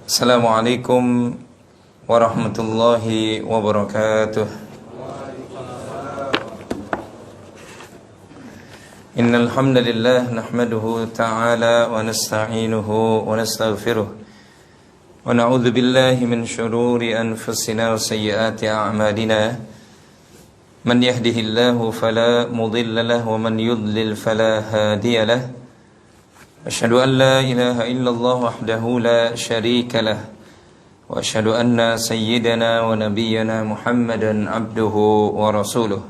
Assalamualaikum warahmatullahi wabarakatuh. Innal hamdalillah nahmaduhu ta'ala wa nasta'inuhu wa nastaghfiruh wa na'udzu billahi min shururi anfusina wa sayyiati a'malina. Man yahdihillahu fala mudilla lahu wa man yudlil fala hadiya lahu. Asyhadu an la ilaha illallah wahdahu la syarika lah wa asyhadu anna sayyidana wa nabiyyana Muhammadan abduhu wa rasuluh.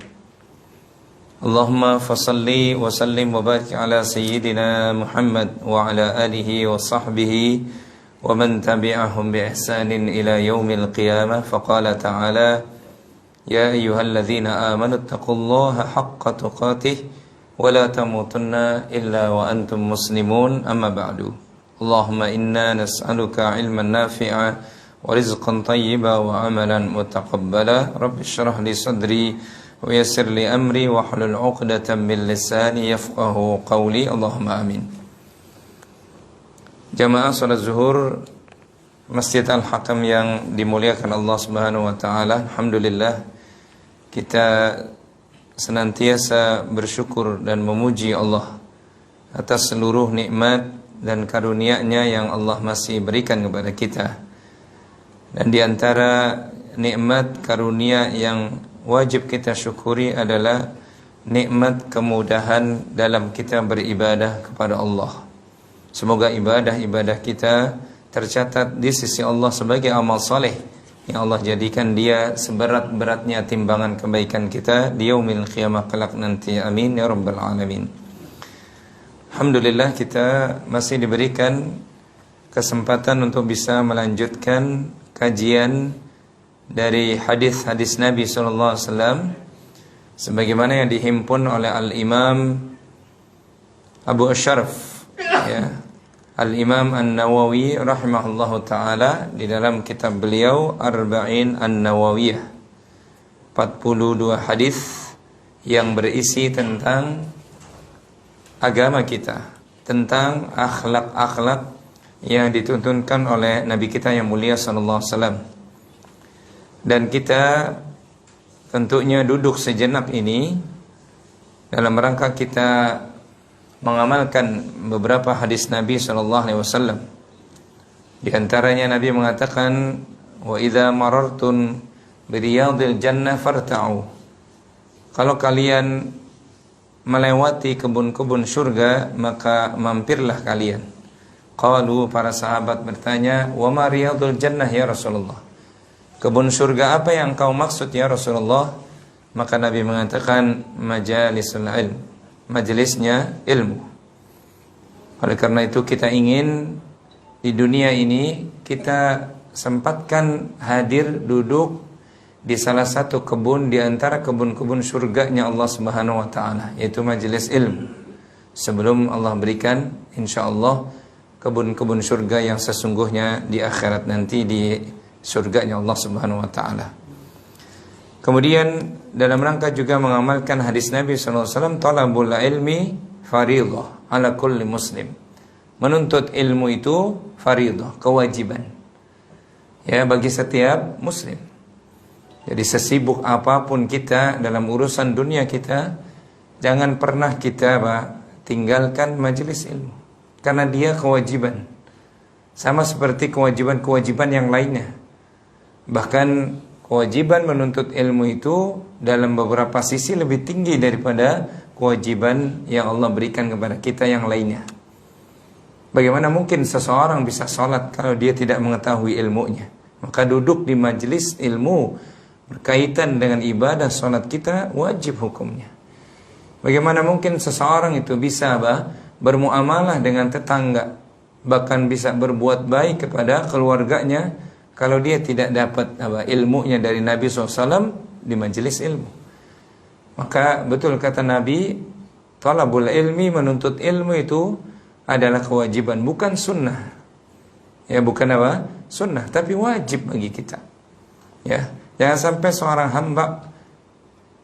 Allahumma fasalli wa sallim wa barik ala sayyidina Muhammad wa ala alihi wa sahbihi wa man tabi'ahum bi ihsanin ila yaumil qiyamah. Faqala ta'ala ya ayyuhalladzina amanu taqullaha haqqa tuqatih ولا تموتن إلا وأنتم مسلمون أما بعد اللهم إنا نسألك علما نافعا ورزقا طيبا وعملا متقبلا رب اشرح لي صدري ويسر لي أمري واحلل عقدة من لساني يفقه قولي اللهم آمين. Jamaah salat zuhur Masjid Al-Hakam yang dimuliakan Allah Subhanahu wa taala, alhamdulillah kita senantiasa bersyukur dan memuji Allah atas seluruh nikmat dan karunia-Nya yang Allah masih berikan kepada kita. Dan di antara nikmat karunia yang wajib kita syukuri adalah nikmat kemudahan dalam kita beribadah kepada Allah. Semoga ibadah-ibadah kita tercatat di sisi Allah sebagai amal saleh yang Allah jadikan dia seberat-beratnya timbangan kebaikan kita di yaumil qiyamah kelak nanti. Amin ya rabbal alamin. Alhamdulillah kita masih diberikan kesempatan untuk bisa melanjutkan kajian dari hadis-hadis Nabi sallallahu alaihi wasallam sebagaimana yang dihimpun oleh Al-Imam Abu Asyraf ya, Al-Imam An-Nawawi rahimahullahu ta'ala di dalam kitab beliau Arba'in An-Nawawiyah, 42 hadis yang berisi tentang agama kita, tentang akhlak-akhlak yang dituntunkan oleh Nabi kita yang mulia sallallahu alaihi wasallam. Dan kita tentunya duduk sejenak ini dalam rangka kita mengamalkan beberapa hadis Nabi sallallahu alaihi wasallam. Di antaranya Nabi mengatakan, "Wa idza marartum bi riyadil jannah farta'u." Kalau kalian melewati kebun-kebun surga, maka mampirlah kalian. Qalu, para sahabat bertanya, "Wa ma riyadul jannah ya Rasulullah?" Kebun surga apa yang kau maksud ya Rasulullah? Maka Nabi mengatakan, majalisul ilm, majelisnya ilmu. Oleh karena itu kita ingin di dunia ini kita sempatkan hadir duduk di salah satu kebun di antara kebun-kebun surganya Allah Subhanahu wa taala, yaitu majelis ilmu. Sebelum Allah berikan insyaallah kebun-kebun surga yang sesungguhnya di akhirat nanti di surganya Allah Subhanahu wa taala. Kemudian dalam rangka juga mengamalkan hadis Nabi sallallahu alaihi wasallam, talabul ilmi fardhah ala kulli muslim. Menuntut ilmu itu fardhah, kewajiban. Ya, bagi setiap muslim. Jadi sesibuk apapun kita dalam urusan dunia kita, jangan pernah kita tinggalkan majelis ilmu. Karena dia kewajiban. Sama seperti kewajiban-kewajiban yang lainnya. Bahkan kewajiban menuntut ilmu itu dalam beberapa sisi lebih tinggi daripada kewajiban yang Allah berikan kepada kita yang lainnya. Bagaimana mungkin seseorang bisa sholat kalau dia tidak mengetahui ilmunya? Maka duduk di majelis ilmu berkaitan dengan ibadah sholat kita wajib hukumnya. Bagaimana mungkin seseorang itu bisa bermuamalah dengan tetangga, bahkan bisa berbuat baik kepada keluarganya kalau dia tidak dapat ilmunya dari Nabi SAW di majelis ilmu. Maka betul kata Nabi, talabul ilmi, menuntut ilmu itu adalah kewajiban, bukan sunnah. Ya, bukan sunnah, tapi wajib bagi kita. Ya, jangan sampai seorang hamba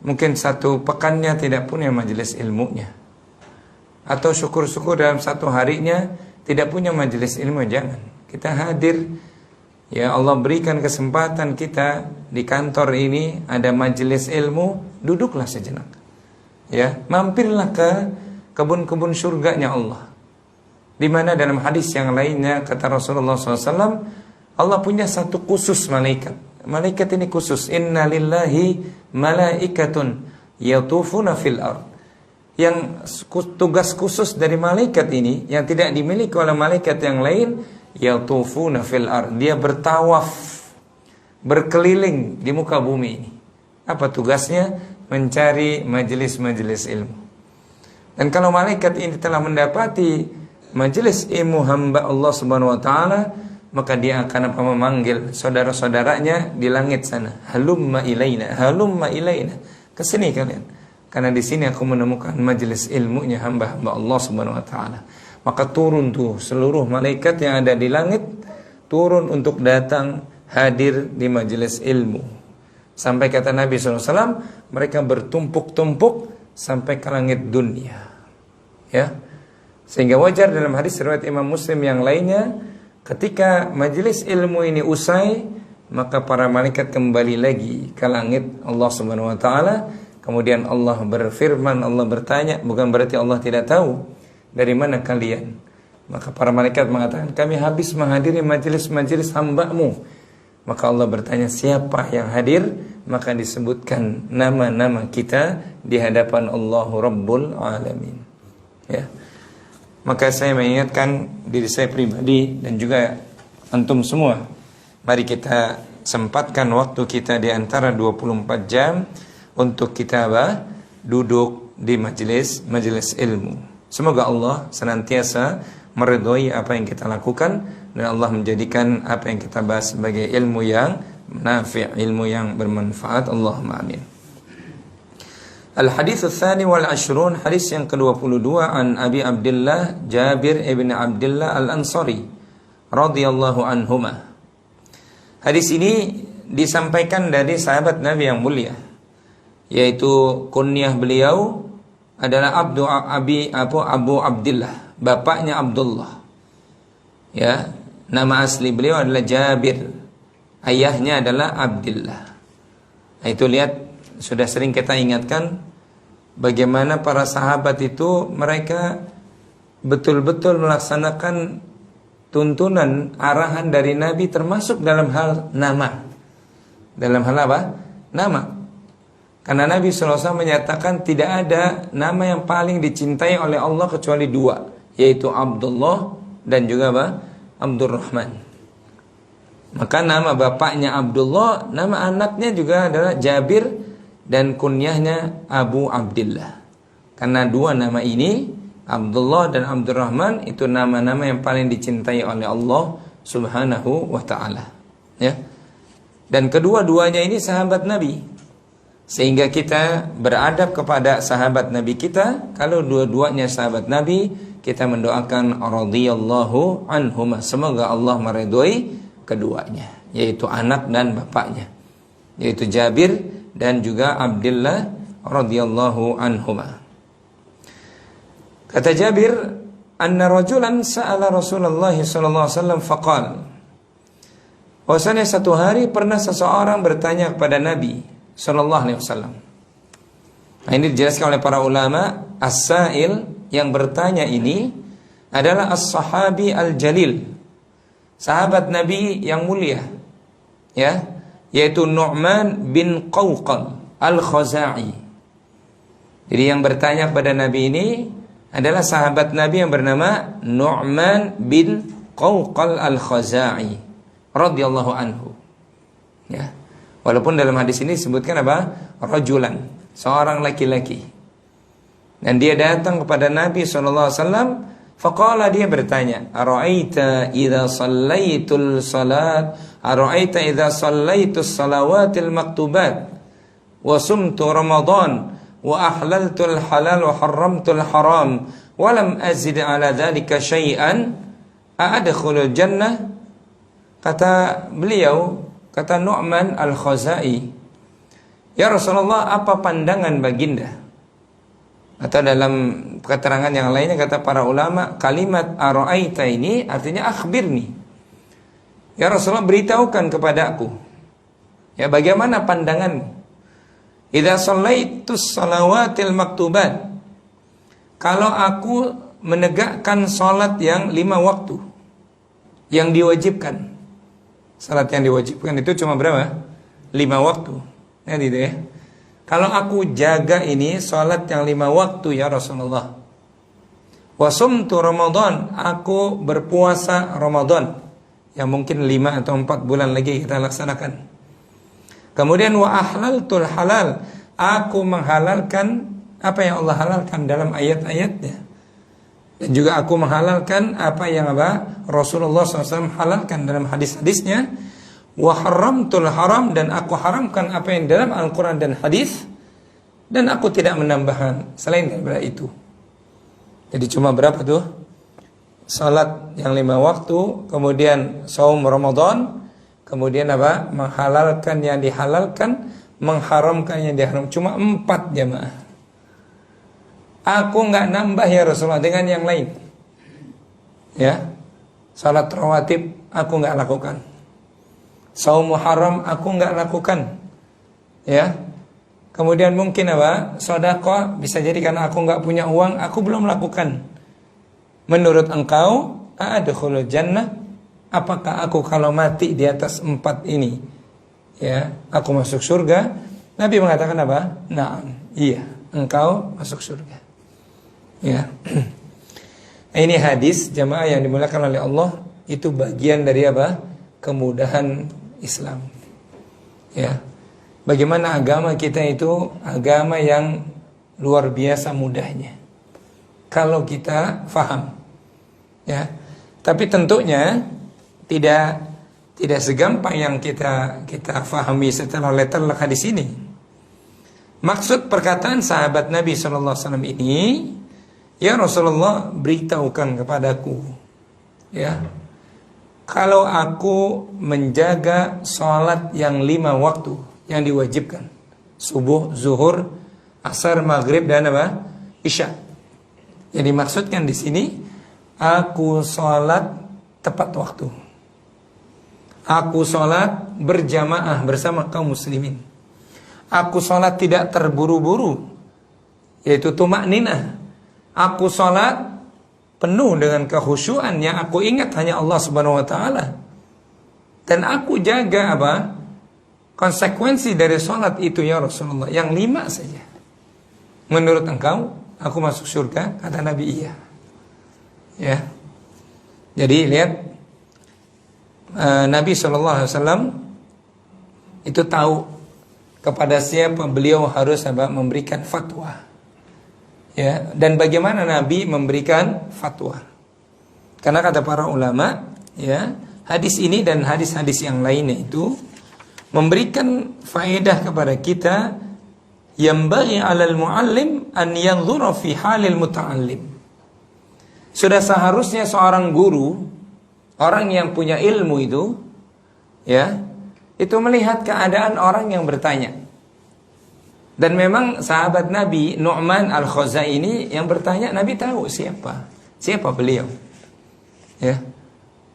mungkin satu pekannya tidak punya majelis ilmunya, atau syukur-syukur dalam satu harinya tidak punya majelis ilmu, jangan. Kita hadir, ya Allah berikan kesempatan kita di kantor ini ada majelis ilmu, duduklah sejenak. Ya, mampirlah ke kebun-kebun surganya Allah. Di mana dalam hadis yang lainnya kata Rasulullah SAW, Allah punya satu khusus malaikat. Malaikat ini khusus. Inna lillahi malaikatun yatufuna fil ard. Yang tugas khusus dari malaikat ini yang tidak dimiliki oleh malaikat yang lain, yatufuna fil ard. Dia bertawaf, berkeliling di muka bumi ini. Apa tugasnya? Mencari majelis-majelis ilmu. Dan kalau malaikat ini telah mendapati majelis ilmu hamba Allah Subhanahu wa taala, maka dia akan memanggil saudara-saudaranya di langit sana. Halumma ilaina, halumma ilaina. Kesini kalian. Karena di sini aku menemukan majelis ilmunya hamba-hamba Allah Subhanahu wa taala. Maka turun tuh seluruh malaikat yang ada di langit, turun untuk datang hadir di majelis ilmu. Sampai kata Nabi SAW, mereka bertumpuk-tumpuk sampai ke langit dunia. Ya. Sehingga wajar dalam hadis riwayat Imam Muslim yang lainnya, ketika majelis ilmu ini usai, maka para malaikat kembali lagi ke langit Allah Subhanahu wa taala. Kemudian Allah berfirman, Allah bertanya, bukan berarti Allah tidak tahu dari mana kalian. Maka para malaikat mengatakan, kami habis menghadiri majelis-majelis hamba-Mu. Maka Allah bertanya, siapa yang hadir? Maka disebutkan nama-nama kita di hadapan Allah Rabbul Alamin. Ya. Maka saya mengingatkan diri saya pribadi dan juga antum semua, mari kita sempatkan waktu kita di antara 24 jam untuk kita duduk di majelis ilmu. Semoga Allah senantiasa meridhoi apa yang kita lakukan dan Allah menjadikan apa yang kita bahas sebagai ilmu yang nafi', ilmu yang bermanfaat. Allahumma amin. Al-hadits ats-tsani wal 'ashrun, hadis yang ke-22 an Abi Abdullah Jabir ibn Abdullah Al-Ansari radhiyallahu anhuma. Hadis ini disampaikan dari sahabat Nabi yang mulia, yaitu kunyah beliau adalah Abu Abdullah, bapaknya Abdullah. Ya, nama asli beliau adalah Jabir, ayahnya adalah Abdullah. Nah, itu lihat, sudah sering kita ingatkan bagaimana para sahabat itu mereka betul-betul melaksanakan tuntunan arahan dari Nabi, termasuk dalam hal nama. Dalam hal apa? Nama. Karena Nabi SAW menyatakan tidak ada nama yang paling dicintai oleh Allah kecuali dua, yaitu Abdullah dan juga apa? Abdurrahman. Maka nama bapaknya Abdullah, nama anaknya juga adalah Jabir, dan kunyahnya Abu Abdullah. Karena dua nama ini, Abdullah dan Abdurrahman, itu nama-nama yang paling dicintai oleh Allah Subhanahu wa ta'ala. Ya. Dan kedua-duanya ini sahabat Nabi. Sehingga kita beradab kepada sahabat Nabi kita. Kalau dua-duanya sahabat Nabi, kita mendoakan radhiyallahu anhuma, semoga Allah meridhoi keduanya, yaitu anak dan bapaknya, yaitu Jabir dan juga Abdullah radhiyallahu anhuma. Kata Jabir, anna rajulan sa'ala Rasulullah sallallahu alaihi wasallam faqala, bahwasanya satu hari pernah seseorang bertanya kepada Nabi sallallahu alaihi wasallam. Nah, ini dijelaskan oleh para ulama, as-sa'il yang bertanya ini adalah as-sahabi al-jalil, sahabat Nabi yang mulia, ya, yaitu Nu'man bin Qawqal al-Khaza'i. Jadi yang bertanya kepada Nabi ini adalah sahabat Nabi yang bernama Nu'man bin Qawqal al-Khaza'i radhiyallahu anhu. Ya. Walaupun dalam hadis ini disebutkan apa? Rajulan, seorang laki-laki. Dan dia datang kepada Nabi SAW. Faqala, dia bertanya, ara'aita idza shallaitul salat, ara'aita idza shallaitus salawatil maktubat wa sumtu ramadan wa ahlaltul halal wa harramtul haram wa lam azid ala dhalika syai'an a'adkhulul jannah. Kata beliau, kata Nu'man al-Khaza'i, ya Rasulullah, apa pandangan baginda Atau dalam keterangan yang lainnya kata para ulama, kalimat ara'aita ini artinya akhbirni. Ya Rasulullah, beritahukan kepadaku. Ya, bagaimana pandanganmu? Idza shallaitus shalawatil maktubat. Kalau aku menegakkan salat yang 5 waktu yang diwajibkan. Salat yang diwajibkan itu cuma berapa? 5 waktu. Ya gitu ya. Kalau aku jaga ini salat yang 5 waktu ya Rasulullah. Wa sumtu Ramadan, aku berpuasa Ramadan yang mungkin 5 atau 4 bulan lagi kita laksanakan. Kemudian wa ahlaltul halal, aku menghalalkan apa yang Allah halalkan dalam ayat-ayatnya. Dan juga aku menghalalkan apa yang Rasulullah SAW halalkan dalam hadis-hadisnya. Wa haramtul haram, dan aku haramkan apa yang dalam Al-Quran dan hadis, dan aku tidak menambahkan selain daripada itu. Jadi cuma berapa tuh? Salat yang 5 waktu, kemudian saum Ramadan, kemudian menghalalkan yang dihalalkan, mengharamkan yang diharam. Cuma 4 jamaah. Aku nggak nambah ya Rasulullah dengan yang lain. Ya, salat rawatib aku nggak lakukan. Saum haram aku nggak lakukan. Ya. Kemudian mungkin sedekah, bisa jadi karena aku nggak punya uang, aku belum lakukan. Menurut engkau, adkhulul jannah, apakah aku kalau mati di atas 4 ini, ya, aku masuk surga? Nabi mengatakan apa? Na'am, iya, engkau masuk surga. Ya. Ini hadis jamaah yang dimuliakan oleh Allah, itu bagian dari kemudahan Islam. Ya. Bagaimana agama kita itu agama yang luar biasa mudahnya kalau kita faham. Ya. Tapi tentunya tidak segampang yang kita fahami secara letterlek hadis ini. Maksud perkataan sahabat Nabi SAW ini, ya Rasulullah, beritahukan kepadaku, ya, kalau aku menjaga sholat yang 5 waktu yang diwajibkan, subuh, zuhur, asar, maghrib, dan isya. Jadi maksudkan di sini, aku sholat tepat waktu. Aku sholat berjamaah bersama kaum muslimin. Aku sholat tidak terburu-buru, yaitu tumakninah. Aku sholat penuh dengan kekhusyuan yang aku ingat hanya Allah Subhanahu wa taala. Dan aku jaga konsekuensi dari sholat itu ya Rasulullah, yang 5 saja. Menurut engkau aku masuk surga? Kata Nabi, iya. Ya. Jadi lihat, Nabi SAW itu tahu kepada siapa beliau harus memberikan fatwa. Ya, dan bagaimana Nabi memberikan fatwa? Karena kata para ulama, ya, hadis ini dan hadis-hadis yang lainnya itu memberikan faedah kepada kita, yang bagi 'alal muallim an yanzura fi halil muta'allim. Sudah seharusnya seorang guru, orang yang punya ilmu itu, ya, itu melihat keadaan orang yang bertanya. Dan memang sahabat Nabi Nu'man al-Khuzai ini yang bertanya, Nabi tahu siapa beliau. Ya.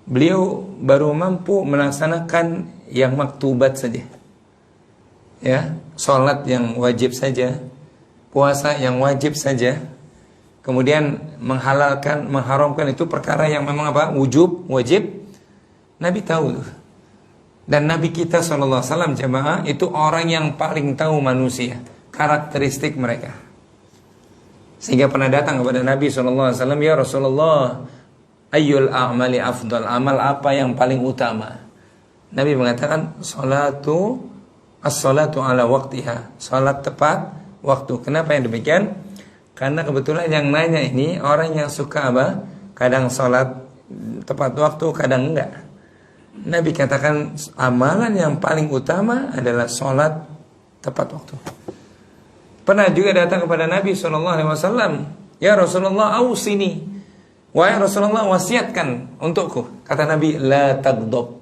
Beliau baru mampu melaksanakan yang maktubat saja. Ya, salat yang wajib saja, puasa yang wajib saja. Kemudian mengharamkan itu perkara yang memang wajib. Nabi tahu. Dan Nabi kita SAW jamaah itu orang yang paling tahu manusia, karakteristik mereka. Sehingga pernah datang kepada Nabi SAW, ya Rasulullah, ayyul a'mali afdal, amal apa yang paling utama? Nabi mengatakan, as-salatu ala waktiha, salat tepat waktu. Kenapa yang demikian? Karena kebetulan yang nanya ini orang yang suka kadang salat tepat waktu, kadang enggak. Nabi katakan amalan yang paling utama adalah sholat tepat waktu. Pernah juga datang kepada Nabi SAW, ya Rasulullah, ausini, wahai Rasulullah, wasiatkan untukku. Kata Nabi, la tagdob,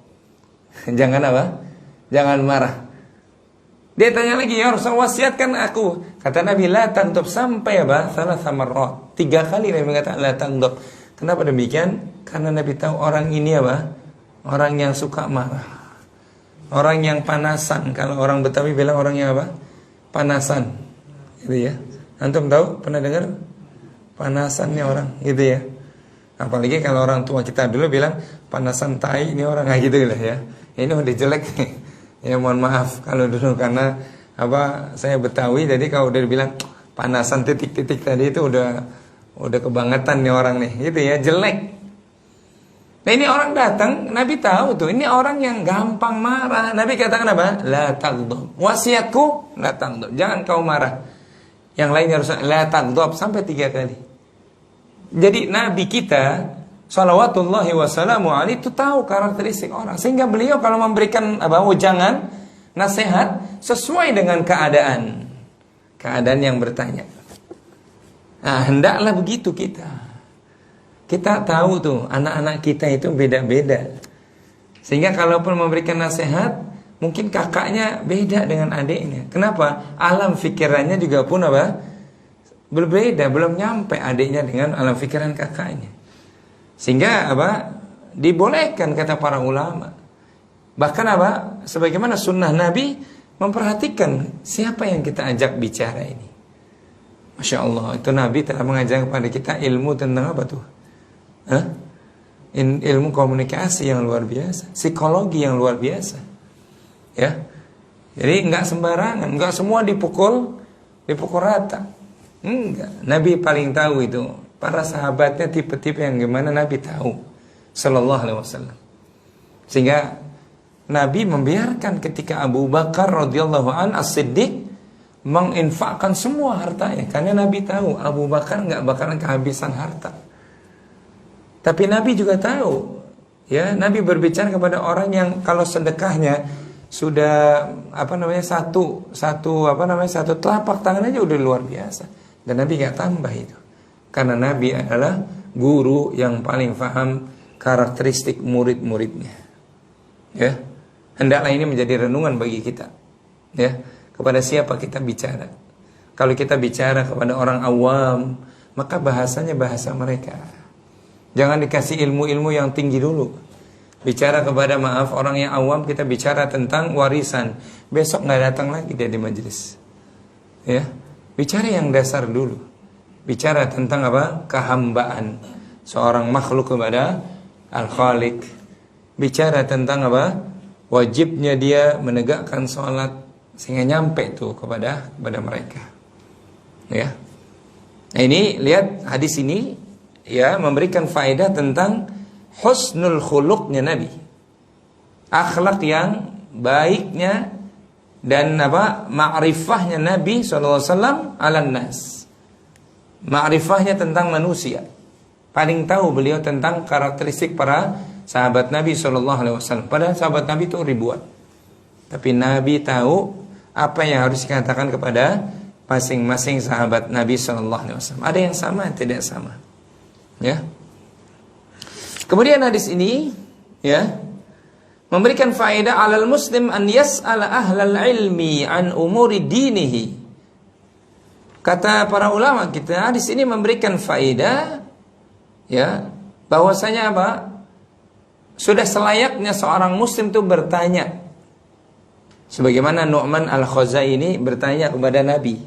jangan Jangan marah. Dia tanya lagi, ya Rasulullah wasiatkan aku. Kata Nabi, la taghdab, sampai apa? Thalatha marrat. 3 kali Nabi mengatakan la taghdab. Kenapa demikian? Karena Nabi tahu orang ini apa? Orang yang suka marah. Orang yang panasan. Kalau orang Betawi bilang orangnya apa? Panasan. Gitu ya. Antum tahu? Pernah dengar? Panasannya orang, gitu ya. Apalagi kalau orang tua kita dulu bilang panasan tai, ini orang kayak gitu lah ya. Ini udah jelek nih. Ya mohon maaf kalau dulu, karena apa, saya Betawi, jadi kalau udah bilang panasan titik-titik tadi itu udah kebangetan nih orang nih, gitu ya, jelek. Nah ini orang datang, Nabi tahu tuh, ini orang yang gampang marah. Nabi katakan apa? La taghdab. Wasiatku, la taghdab. Jangan kau marah. Yang lainnya harus la taghdab sampai 3 kali. Jadi Nabi kita shalawatullahi wassalamu alaihi itu tahu karakteristik orang, sehingga beliau kalau memberikan apa, wejangan, nasihat sesuai dengan keadaan yang bertanya. Nah, hendaklah begitu kita. Kita tahu tuh anak-anak kita itu beda-beda. Sehingga kalaupun memberikan nasihat, mungkin kakaknya beda dengan adiknya. Kenapa? Alam pikirannya juga pun apa? Berbeda, belum nyampe adiknya dengan alam pikiran kakaknya. Sehingga apa? Dibolehkan kata para ulama. Bahkan apa? Sebagaimana sunnah Nabi memperhatikan siapa yang kita ajak bicara ini. Masya Allah, itu Nabi telah mengajak kepada kita ilmu tentang apa tuh? Ilmu komunikasi yang luar biasa, psikologi yang luar biasa, ya. Jadi nggak sembarangan, nggak semua dipukul rata, enggak. Nabi paling tahu itu. Para sahabatnya tipe-tipe yang gimana Nabi tahu, Sallallahu Alaihi Wasallam. Sehingga Nabi membiarkan ketika Abu Bakar radhiyallahu an as-Siddiq menginfakkan semua hartanya, karena Nabi tahu Abu Bakar nggak bakalan kehabisan harta. Tapi Nabi juga tahu, ya, Nabi berbicara kepada orang yang kalau sedekahnya sudah satu telapak tangan aja udah luar biasa, dan Nabi nggak tambah itu, karena Nabi adalah guru yang paling paham karakteristik murid-muridnya. Ya, hendaklah ini menjadi renungan bagi kita. Ya, kepada siapa kita bicara. Kalau kita bicara kepada orang awam, maka bahasanya bahasa mereka. Jangan dikasih ilmu-ilmu yang tinggi dulu. Bicara kepada orang yang awam, kita bicara tentang warisan, besok nggak datang lagi dia di majelis. Ya, bicara yang dasar dulu. Bicara tentang apa? Kehambaan seorang makhluk kepada Al-Khaliq. Bicara tentang apa? Wajibnya dia menegakkan sholat, sehingga nyampe tuh kepada mereka. Ya. Nah ini lihat hadis ini, ya, memberikan faedah tentang husnul khuluqnya Nabi, akhlak yang baiknya dan apa, ma'rifahnya Nabi SAW alan nas, ma'rifahnya tentang manusia. Paling tahu beliau tentang karakteristik para sahabat Nabi SAW. Padahal sahabat Nabi itu ribuan, tapi Nabi tahu apa yang harus dikatakan kepada masing-masing sahabat Nabi SAW. Ada yang sama, tidak sama. Ya. Kemudian hadis ini, ya, memberikan faedah alal muslim an yas'ala ahlal ilmi an umuri dinihi. Kata para ulama kita, hadis ini memberikan faedah, ya, bahwasanya apa? Sudah selayaknya seorang muslim itu bertanya. Sebagaimana Nu'man al-Khuzaini bertanya kepada Nabi.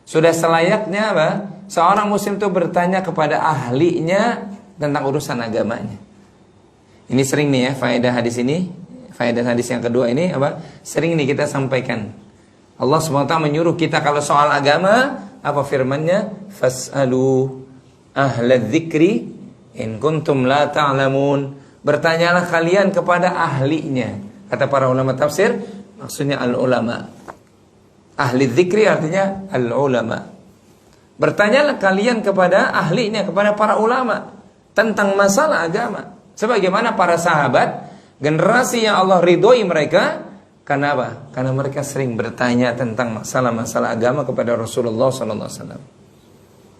Sudah selayaknya apa? Seorang muslim itu bertanya kepada ahlinya tentang urusan agamanya. Ini sering nih ya faedah hadis ini, faedah hadis yang kedua ini apa? Sering nih kita sampaikan. Allah SWT menyuruh kita kalau soal agama, apa firman-Nya? Fas'alu ahlal dzikri in kuntum la ta'lamun. Bertanyalah kalian kepada ahlinya. Kata para ulama tafsir, maksudnya al-ulama. Ahli dzikri artinya al-ulama. Bertanyalah kalian kepada ahlinya, kepada para ulama tentang masalah agama. Sebagaimana para sahabat, generasi yang Allah ridhoi mereka, karena apa? Karena mereka sering bertanya tentang masalah-masalah agama kepada Rasulullah SAW.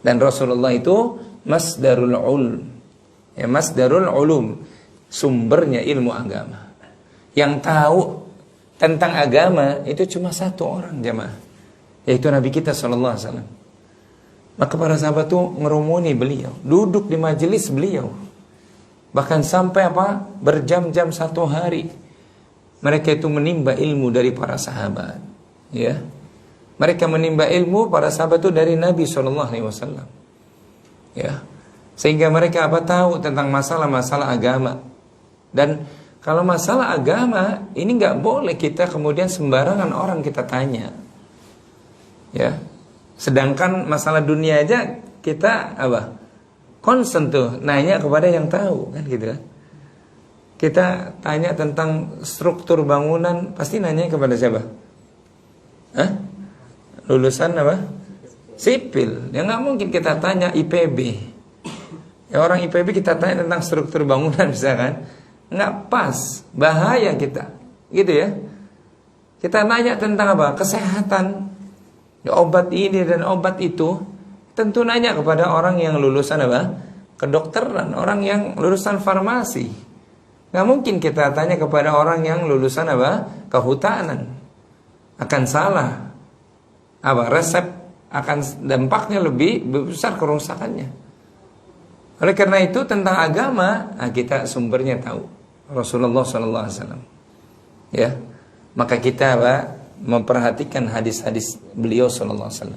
Dan Rasulullah itu masdarul ulum, ya, masdarul ulum, sumbernya ilmu agama. Yang tahu tentang agama itu cuma satu orang jemaah, yaitu Nabi kita SAW. Maka para sahabat tuh ngerumuni beliau, duduk di majelis beliau, bahkan sampai berjam-jam satu hari mereka itu menimba ilmu dari para sahabat. Ya, mereka menimba ilmu para sahabat itu dari Nabi SAW. Ya, sehingga mereka tahu tentang masalah-masalah agama. Dan kalau masalah agama ini nggak boleh kita kemudian sembarangan orang kita tanya. Ya, sedangkan masalah dunia aja kita concern tuh nanya kepada yang tahu kan gitu kan. Kita tanya tentang struktur bangunan pasti nanya kepada siapa? Lulusan sipil. Ya nggak mungkin kita tanya IPB. Ya orang IPB kita tanya tentang struktur bangunan misalkan. Nggak pas, bahaya kita, gitu ya. Kita nanya tentang kesehatan, ya, obat ini dan obat itu, tentu nanya kepada orang yang lulusan kedokteran, orang yang lulusan farmasi. Nggak mungkin kita tanya kepada orang yang lulusan kehutanan. Akan salah. Resep akan dampaknya lebih besar kerusakannya. Oleh karena itu tentang agama kita sumbernya tahu. Rasulullah SAW. Ya, maka kita memperhatikan hadis-hadis beliau SAW.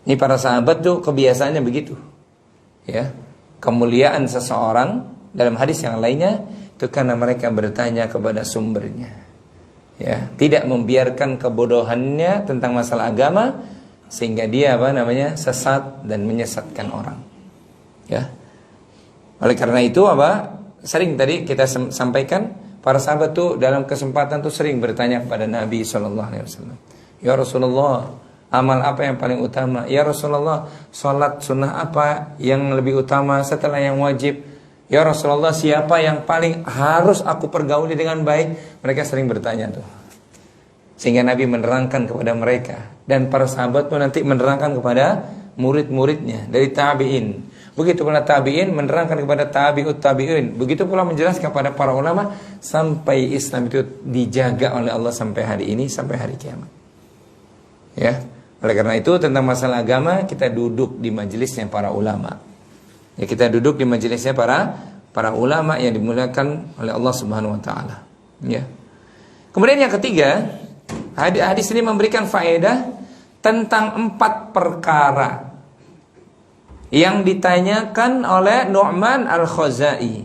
Ini para sahabat tuh kebiasaannya begitu. Ya, kemuliaan seseorang dalam hadis yang lainnya itu karena mereka bertanya kepada sumbernya. Ya, tidak membiarkan kebodohannya tentang masalah agama sehingga dia sesat dan menyesatkan orang. Ya. Oleh karena itu sering tadi kita sampaikan para sahabat tuh dalam kesempatan tuh sering bertanya kepada Nabi SAW. Ya Rasulullah, amal apa yang paling utama? Ya Rasulullah, sholat sunnah apa yang lebih utama setelah yang wajib? Ya Rasulullah, siapa yang paling harus aku pergauli dengan baik? Mereka sering bertanya tuh. Sehingga Nabi menerangkan kepada mereka. Dan para sahabat pun nanti menerangkan kepada murid-muridnya dari tabi'in. Begitu pula tabi'in menerangkan kepada tabi'ut tabi'in. Begitu pula menjelaskan kepada para ulama sampai Islam itu dijaga oleh Allah sampai hari ini, sampai hari kiamat. Ya, oleh karena itu tentang masalah agama kita duduk di majelisnya para ulama. Ya, kita duduk di majelisnya para ulama yang dimuliakan oleh Allah Subhanahu wa taala. Ya. Kemudian yang ketiga, hadis ini memberikan faedah tentang 4 perkara yang ditanyakan oleh Nu'man al-Khuzai.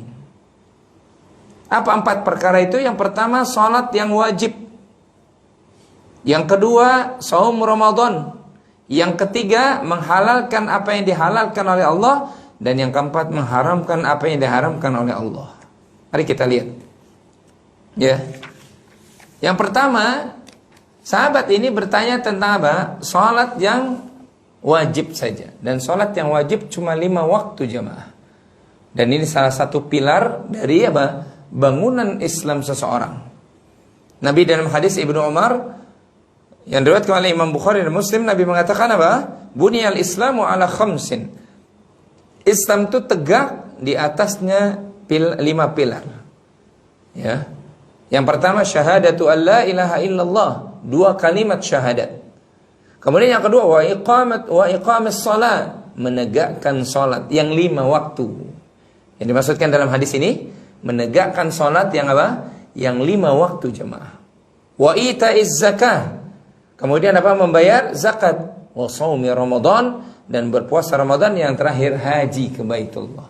Apa 4 perkara itu? Yang pertama, salat yang wajib. Yang kedua, saum Ramadan. Yang ketiga, menghalalkan apa yang dihalalkan oleh Allah. Dan yang keempat, mengharamkan apa yang diharamkan oleh Allah. Mari kita lihat. Ya. Yang pertama, sahabat ini bertanya tentang salat yang wajib saja. Dan sholat yang wajib cuma 5 waktu jemaah. Dan ini salah satu pilar dari bangunan Islam seseorang. Nabi dalam hadis Ibnu Umar yang diriwayatkan oleh Imam Bukhari dan Muslim, Nabi mengatakan Buniyal Islamu ala khamsin. Islam itu tegak di atasnya 5 pilar. Ya. Yang pertama syahadatu alla ilaha illallah, 2 kalimat syahadat. Kemudian yang kedua wa iqamis shalah, menegakkan salat yang 5 waktu. Yang dimaksudkan dalam hadis ini menegakkan salat yang Yang 5 waktu jemaah. Wa itaiz zakah. Kemudian membayar zakat. Wa shaumi Ramadan, dan berpuasa Ramadan. Yang terakhir haji ke Baitullah.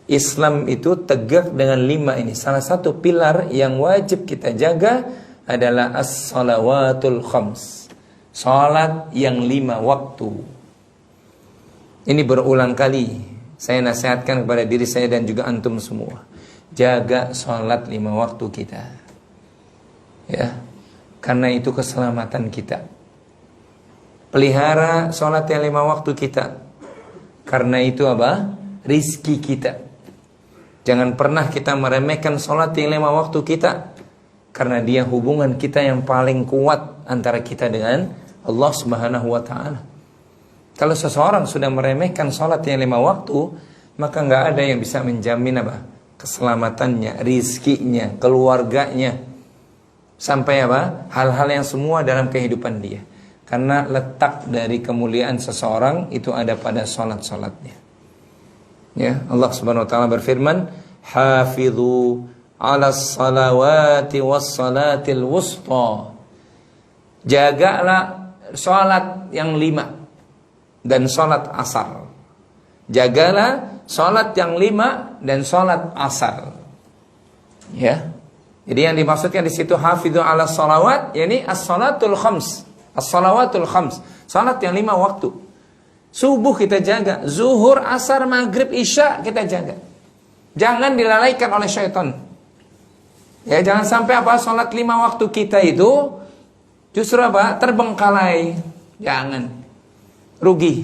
Islam itu tegak dengan 5 ini. Salah satu pilar yang wajib kita jaga adalah as-salawatul khams. Salat yang 5 waktu. Ini berulang kali saya nasihatkan kepada diri saya dan juga antum semua. Jaga salat 5 waktu kita. Ya. Karena itu keselamatan kita. Pelihara salat yang 5 waktu kita. Karena itu rizki kita. Jangan pernah kita meremehkan salat yang 5 waktu kita. Karena dia hubungan kita yang paling kuat antara kita dengan Allah Subhanahu wa ta'ala. Kalau seseorang sudah meremehkan salat yang 5 waktu, maka nggak ada yang bisa menjamin keselamatannya, rizkinya, keluarganya. Sampai apa? Hal-hal yang semua dalam kehidupan dia. Karena letak dari kemuliaan seseorang itu ada pada salat-salatnya. Ya, Allah Subhanahu wa taala berfirman, "Hafidhu 'alas salawati was salatil wusta." Jagalah salat yang 5 dan salat asar. Jagalah salat yang 5 dan salat asar. Ya. Jadi yang dimaksudkan di situ hafidhu 'alas salawat, yakni as-salatul khams. As-salawatul khams, salat yang 5 waktu. Subuh kita jaga, zuhur, asar, maghrib, isya kita jaga. Jangan dilalaikan oleh syaitan. Ya, jangan sampai apa salat 5 waktu kita itu justru apa? Terbengkalai. Jangan. Rugi.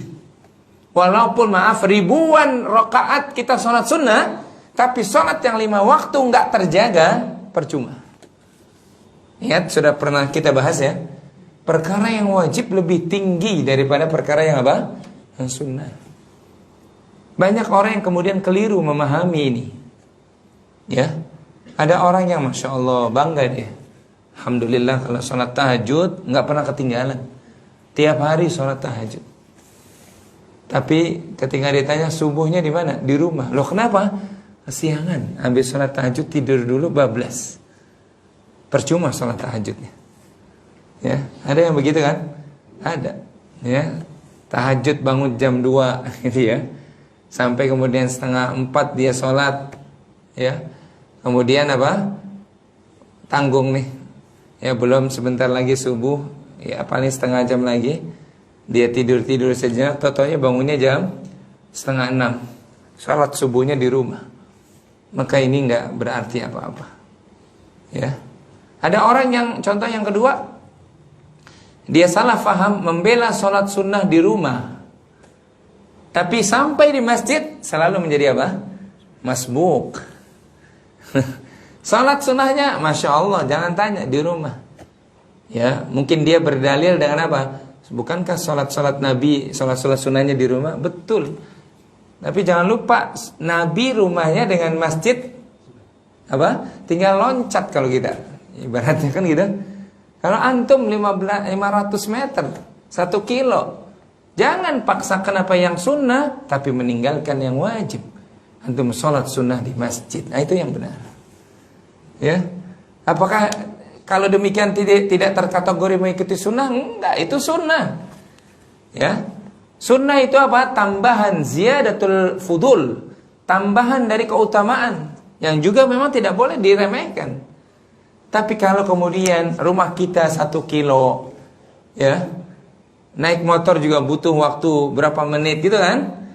Walaupun maaf ribuan rakaat kita salat sunnah, tapi salat yang 5 waktu nggak terjaga, percuma. Ingat sudah pernah kita bahas ya. Perkara yang wajib lebih tinggi daripada perkara yang apa? Yang sunnah. Banyak orang yang kemudian keliru memahami ini. Ya, ada orang yang masya Allah bangga dia. Alhamdulillah kalau sholat tahajud nggak pernah ketinggalan. Tiap hari sholat tahajud. Tapi ketika ditanya subuhnya di mana? Di rumah. Loh kenapa? Kesiangan. Ambil sholat tahajud tidur dulu bablas. Percuma sholat tahajudnya. Ya, ada yang begitu kan? Ada. Ya, tahajud bangun jam 2 gitu ya. Sampai kemudian 3:30 dia sholat. Ya. Kemudian apa? Tanggung nih. Ya, belum sebentar lagi subuh. Ya, paling setengah jam lagi. Dia tidur-tidur sejenak, totalnya bangunnya jam 5:30. Sholat subuhnya di rumah. Maka ini enggak berarti apa-apa. Ya. Ada orang yang contoh yang kedua, dia salah faham membela sholat sunnah di rumah. Tapi sampai di masjid selalu menjadi apa? Masbuk. Sholat sunnahnya Masya Allah jangan tanya di rumah. Ya, mungkin dia berdalil dengan apa? Bukankah sholat Nabi, sholat sunnahnya di rumah? Betul. Tapi jangan lupa Nabi rumahnya dengan masjid apa? Tinggal loncat kalau kita. Ibaratnya kan gitu. Kalau antum 500 meter 1 kilo, jangan paksakan apa yang sunnah tapi meninggalkan yang wajib. Antum sholat sunnah di masjid. Nah itu yang benar. Ya, apakah kalau demikian tidak terkategori mengikuti sunnah? Enggak, itu sunnah. Ya, sunnah itu apa? Tambahan ziyadatul fudul, tambahan dari keutamaan yang juga memang tidak boleh diremehkan. Tapi kalau kemudian rumah kita 1 kilo, ya, naik motor juga butuh waktu berapa menit gitu kan?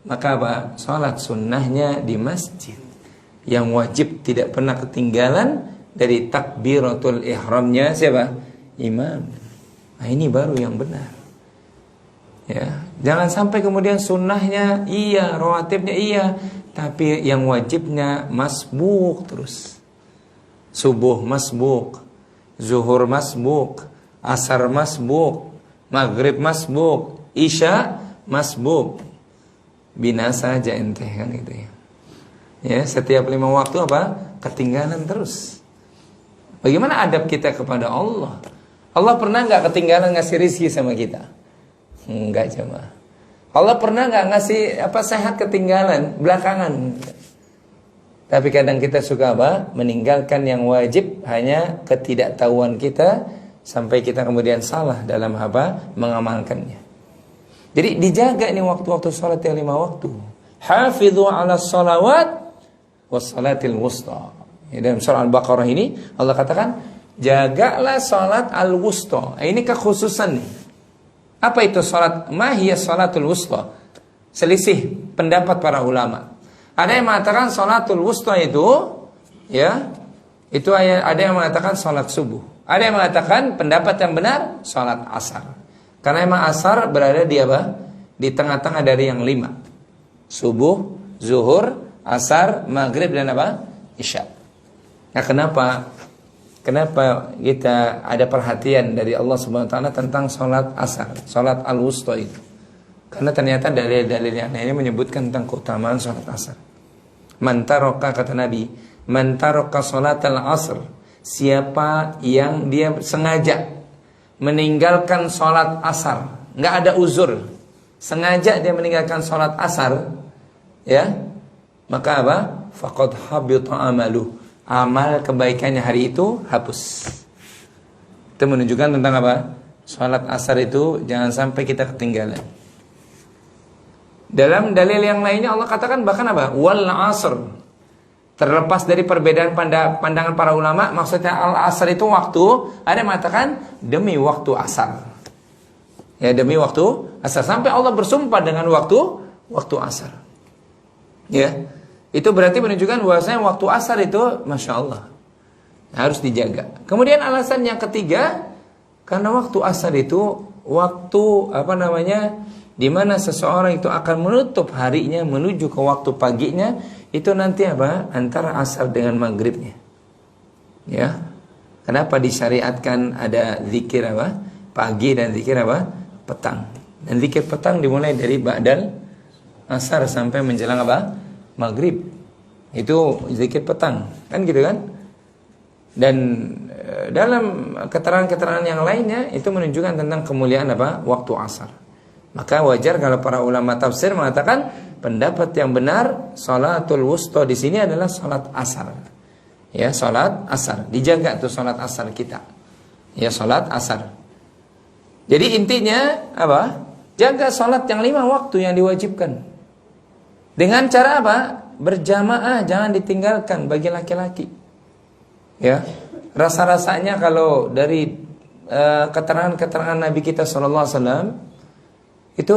Maka apa? Sholat sunnahnya di masjid. Yang wajib tidak pernah ketinggalan dari takbiratul ihramnya siapa? Imam. Nah ini baru yang benar. Ya, jangan sampai kemudian sunnahnya iya, rawatibnya iya, tapi yang wajibnya masbuk terus. Subuh masbuk, zuhur masbuk, asar masbuk, maghrib masbuk, isya masbuk. Binasa aja ente kan gitu ya. Ya, setiap 5 waktu apa? Ketinggalan terus. Bagaimana adab kita kepada Allah? Allah pernah nggak ketinggalan ngasih rizki sama kita? Enggak jemaah. Allah pernah nggak ngasih apa sehat ketinggalan belakangan? Tapi kadang kita suka apa? Meninggalkan yang wajib hanya ketidaktahuan kita sampai kita kemudian salah dalam apa? Mengamalkannya. Jadi dijaga ini waktu-waktu salat yang 5 waktu. Hafidhu 'alas salawat was salatil wusta. Ya, dalam surah Al-Baqarah ini Allah katakan jagalah salat al-wusta. Ini kekhususan nih. Apa itu salat? Ma hiya salatul wusta? Selisih pendapat para ulama. Ada yang mengatakan salatul wusta itu ya, itu ada yang mengatakan salat subuh. Ada yang mengatakan pendapat yang benar salat asar. Karena emang asar berada di apa? Di tengah-tengah dari yang 5. Subuh, zuhur, asar, maghrib dan apa? Isya. Nah, kenapa kita ada perhatian dari Allah Subhanahu wa taala tentang salat asar, salat al-wusta itu? Karena ternyata dalil-dalil yang lainnya menyebutkan tentang keutamaan salat asar. Man taraka, kata Nabi, man taraka salat al-asr Siapa yang dia sengaja meninggalkan sholat asar, nggak ada uzur, sengaja dia meninggalkan sholat asar, ya, maka apa? Faqad habita amalu, amal kebaikannya hari itu hapus. Itu menunjukkan tentang apa? Sholat asar itu jangan sampai kita ketinggalan. Dalam dalil yang lainnya Allah katakan bahkan apa? Wal asr. Terlepas dari perbedaan pandangan para ulama, maksudnya al-asr itu waktu, ada yang mengatakan demi waktu asar. Ya, demi waktu asar, sampai Allah bersumpah dengan waktu asar. Ya. Itu berarti menunjukkan bahwasanya waktu asar itu Masya Allah harus dijaga. Kemudian alasan yang ketiga, karena waktu asar itu waktu di mana seseorang itu akan menutup harinya menuju ke waktu paginya, itu nanti apa? Antara asar dengan maghribnya. Ya. Kenapa disyariatkan ada zikir apa? Pagi dan zikir apa? Petang. Dan zikir petang dimulai dari ba'dal asar sampai menjelang apa? Maghrib. Itu zikir petang. Kan gitu kan? Dan dalam keterangan-keterangan yang lainnya itu menunjukkan tentang kemuliaan apa? Waktu asar. Maka wajar kalau para ulama tafsir mengatakan pendapat yang benar salatul wusta di sini adalah salat asar. Ya, salat asar. Dijaga tuh salat asar kita. Ya, salat asar. Jadi intinya apa? Jaga salat yang 5 waktu yang diwajibkan. Dengan cara apa? Berjamaah, jangan ditinggalkan bagi laki-laki. Ya. Rasa-rasanya kalau dari keterangan-keterangan Nabi kita sallallahu alaihi wasallam itu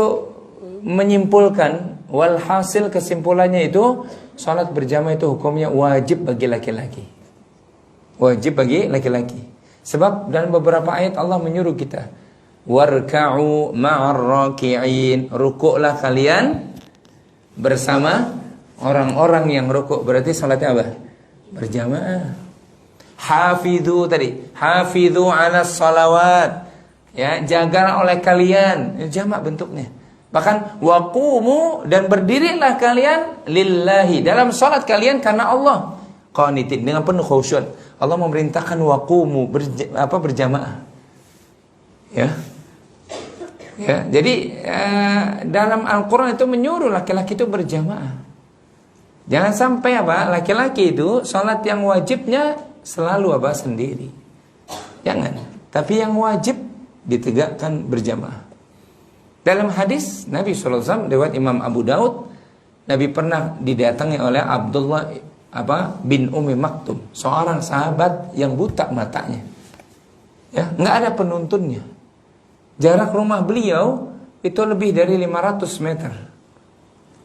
menyimpulkan, walhasil kesimpulannya itu salat berjamaah itu hukumnya wajib bagi laki-laki. Wajib bagi laki-laki. Sebab dalam beberapa ayat Allah menyuruh kita, warka'u ma'ar raki'in, rukuklah kalian bersama orang-orang yang rukuk. Berarti salatnya apa? Berjamaah. Hafidhu tadi, hafidhu 'alas salawat. Ya, jagalah oleh kalian, jamak bentuknya. Bahkan waqumu, dan berdirilah kalian lillahi, dalam salat kalian karena Allah. Qanitin, dengan penuh khusyuk. Allah memerintahkan waqumu, berjamaah. Ya. Ya, jadi dalam Al-Qur'an itu menyuruh laki-laki itu berjamaah. Jangan sampai apa? Laki-laki itu salat yang wajibnya selalu apa? Sendiri. Jangan. Tapi yang wajib ditegakkan berjamaah. Dalam hadis Nabi SAW lewat Imam Abu Daud, Nabi pernah didatangi oleh Abdullah bin Ummi Maktum, seorang sahabat yang buta matanya. Ya, nggak ada penuntunnya. Jarak rumah beliau itu lebih dari 500 meter.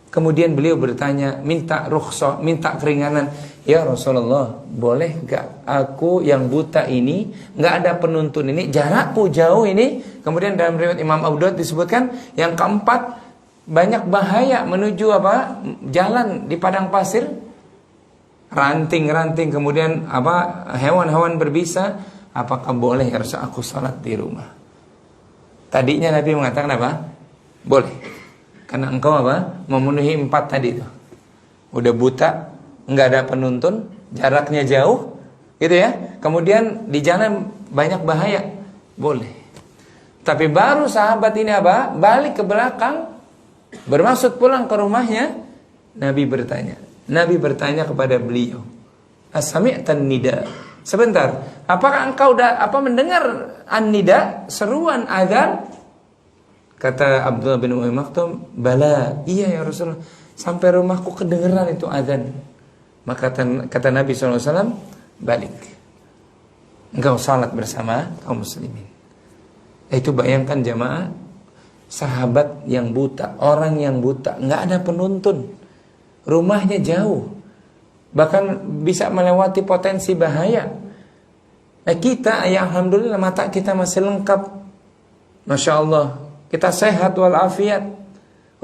Kemudian beliau bertanya, minta rukhsah, minta keringanan. Ya Rasulullah, boleh gak aku yang buta ini, gak ada penuntun ini, jarakku jauh ini. Kemudian dalam riwayat Imam Abu Daud disebutkan, yang keempat, banyak bahaya menuju apa? Jalan di padang pasir, ranting-ranting, kemudian apa? Hewan-hewan berbisa. Apakah boleh harus aku salat di rumah? Tadinya Nabi mengatakan apa? Boleh. Karena engkau apa? Memenuhi 4 tadi itu. Udah buta, nggak ada penuntun, jaraknya jauh, gitu ya. Kemudian di jalan banyak bahaya, boleh. Tapi baru sahabat ini apa? Balik ke belakang, bermaksud pulang ke rumahnya. Nabi bertanya kepada beliau, As-sami'tan nida? Sebentar, apakah engkau mendengar an-nida, seruan azan? Kata Abdullah bin Ummi Maktum, bala, iya ya Rasulullah, sampai rumahku kedengeran itu azan. Maka kata Nabi SAW, balik, engkau salat bersama kaum muslimin. Itu bayangkan jamaah, sahabat yang buta, orang yang buta, nggak ada penuntun, rumahnya jauh, bahkan bisa melewati potensi bahaya. Kita ya alhamdulillah mata kita masih lengkap, Masya Allah. Kita sehat walafiat.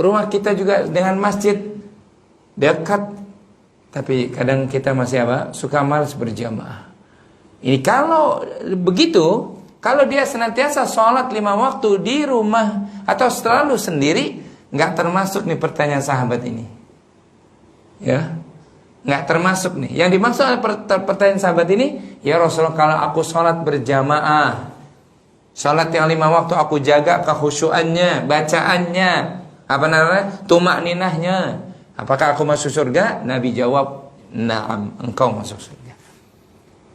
Rumah kita juga dengan masjid dekat. Tapi kadang kita masih apa? Suka malas berjamaah. Ini kalau begitu, kalau dia senantiasa sholat 5 waktu di rumah atau selalu sendiri, nggak termasuk nih pertanyaan sahabat ini. Ya, nggak termasuk nih. Yang dimaksud oleh pertanyaan sahabat ini, Ya Rasulullah, kalau aku sholat berjamaah, sholat yang 5 waktu aku jaga kekhusyuannya, bacaannya, apa namanya, tumakninahnya, apakah aku masuk surga? Nabi jawab, na'am, engkau masuk surga.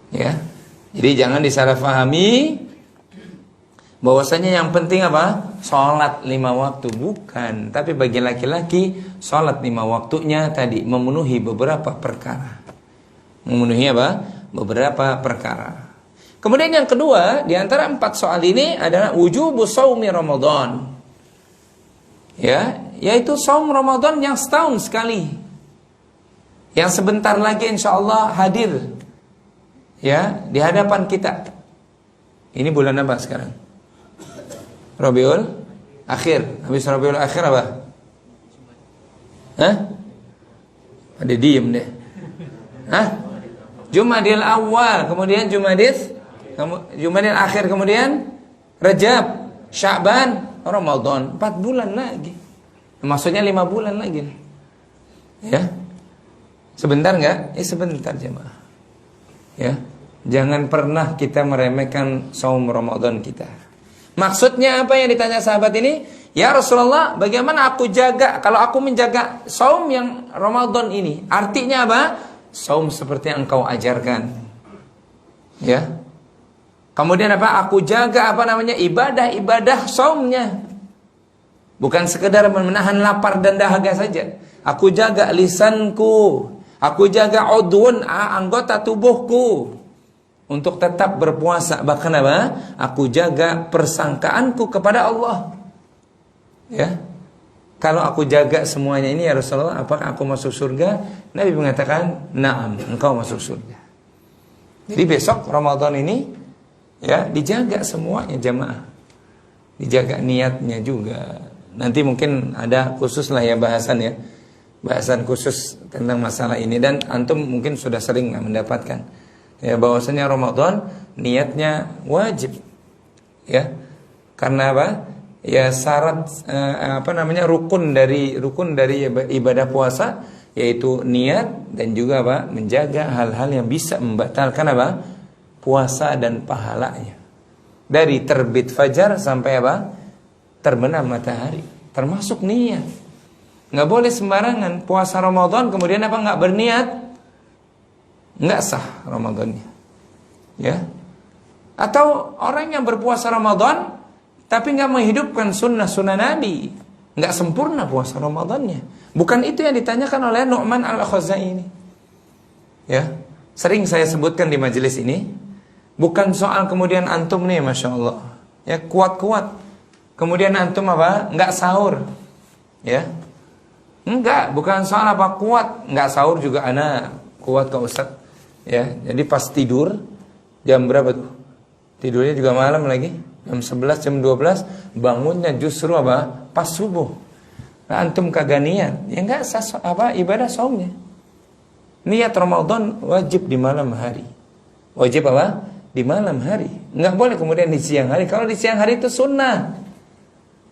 Ya, jadi jangan disalahpahami bahwasanya yang penting apa? Sholat 5 waktu, bukan. Tapi bagi laki-laki, sholat 5 waktunya tadi memenuhi beberapa perkara. Memenuhi apa? Beberapa perkara. Kemudian yang kedua, di antara 4 soal ini adalah wujubu shaumi Ramadan. Ya, yaitu shaum Ramadan yang setahun sekali. Yang sebentar lagi insyaallah hadir. Ya, di hadapan kita. Ini bulan apa sekarang? Rabiul Akhir. Habis Rabiul Akhir apa? Hah? Ada diem deh. Hah? Jumadil Awal, kemudian Jumadil Akhir, kemudian Rajab, Sya'ban, Ramadan. 4 bulan lagi. Maksudnya 5 bulan lagi. Ya. Sebentar enggak? Sebentar jemaah. Ya. Jangan pernah kita meremehkan saum Ramadan kita. Maksudnya apa yang ditanya sahabat ini? Ya Rasulullah, bagaimana aku jaga, kalau aku menjaga saum yang Ramadan ini? Artinya apa? Saum seperti yang engkau ajarkan. Ya. Kemudian apa? Aku jaga apa namanya? Ibadah-ibadah saumnya. Bukan sekedar menahan lapar dan dahaga saja. Aku jaga lisanku. Aku jaga udhun, anggota tubuhku, untuk tetap berpuasa. Bahkan apa? Aku jaga persangkaanku kepada Allah. Ya. Kalau aku jaga semuanya ini ya Rasulullah, apakah aku masuk surga? Nabi mengatakan, na'am, engkau masuk surga. Jadi besok Ramadan ini ya dijaga semuanya jamaah. Dijaga niatnya juga. Nanti mungkin ada khusus lah ya bahasan ya. Bahasan khusus tentang masalah ini, dan antum mungkin sudah sering mendapatkan ya bahwasanya Ramadan niatnya wajib. Ya. Karena apa? Ya syarat rukun dari ibadah puasa yaitu niat, dan juga apa? Menjaga hal-hal yang bisa membatalkan apa? Puasa dan pahalanya. Dari terbit fajar sampai apa? Terbenam matahari. Termasuk niat. Nggak boleh sembarangan puasa Ramadan kemudian apa? Nggak berniat. Nggak sah Ramadannya. Ya. Atau orang yang berpuasa Ramadan tapi nggak menghidupkan sunnah-sunnah Nabi, nggak sempurna puasa Ramadannya. Bukan itu yang ditanyakan oleh Nu'man al-Khuzai ini. Ya, sering saya sebutkan di majelis ini. Bukan soal kemudian antum nih, masya Allah, ya kuat-kuat. Kemudian antum apa? Nggak sahur, ya? Enggak, bukan soal apa kuat, nggak sahur juga ana kuat kok Ustaz. Ya, jadi pas tidur jam berapa tuh? Tidurnya juga malam lagi. Jam 11, jam 12 bangunnya justru apa? Pas subuh. Nah, antum kagak niat, ya enggak sah apa ibadah saumnya. Niat Ramadan wajib di malam hari. Wajib apa? Di malam hari. Enggak boleh kemudian di siang hari. Kalau di siang hari itu sunnah.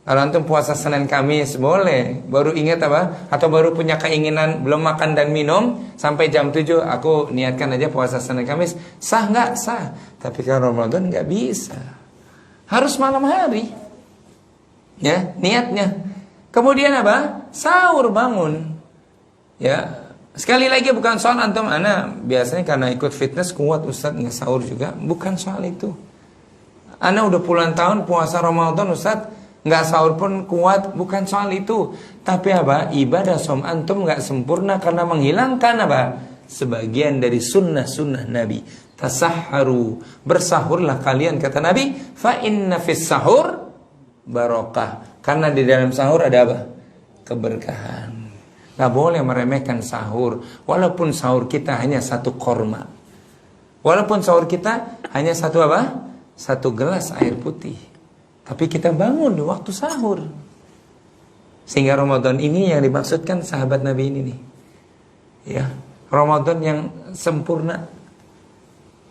Kalau antum puasa Senin Kamis boleh. Baru ingat apa? Atau baru punya keinginan belum makan dan minum sampai jam 7 aku niatkan aja puasa Senin Kamis. Sah enggak? Sah. Tapi kalau Ramadan enggak bisa. Harus malam hari. Ya, niatnya. Kemudian apa? Sahur bangun. Ya, sekali lagi bukan soal antum ana biasanya karena ikut fitness kuat Ustaz nggak sahur juga. Bukan soal itu. Ana udah puluhan tahun puasa Ramadan Ustaz, nggak sahur pun kuat. Bukan soal itu. Tapi apa? Ibadah som antum nggak sempurna karena menghilangkan apa? Sebagian dari sunnah-sunnah Nabi. Tasahharu, bersahurlah kalian kata Nabi, fa inna fis sahur barokah. Karena di dalam sahur ada apa? Keberkahan. Gak boleh meremehkan sahur. Walaupun sahur kita hanya 1 korma. Walaupun sahur kita hanya 1 apa? 1 gelas air putih. Tapi kita bangun di waktu sahur. Sehingga Ramadan ini yang dimaksudkan sahabat Nabi ini nih. Ya, Ramadan yang sempurna.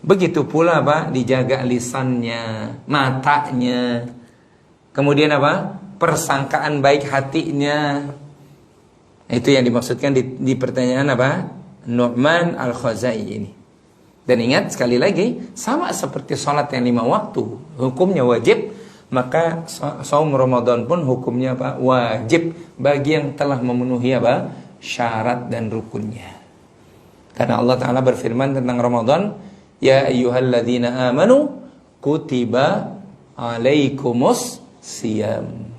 Begitu pula apa? Dijaga lisannya, matanya. Kemudian apa? Persangkaan baik hatinya. Itu yang dimaksudkan di pertanyaan apa? Nu'man al-Khuzai ini. Dan ingat sekali lagi, sama seperti sholat yang 5 waktu, hukumnya wajib, maka saum Ramadan pun hukumnya apa? Wajib bagi yang telah memenuhi apa? Syarat dan rukunnya. Karena Allah Ta'ala berfirman tentang Ramadan, ya ayyuhalladzina amanu kutiba alaikumus siyam.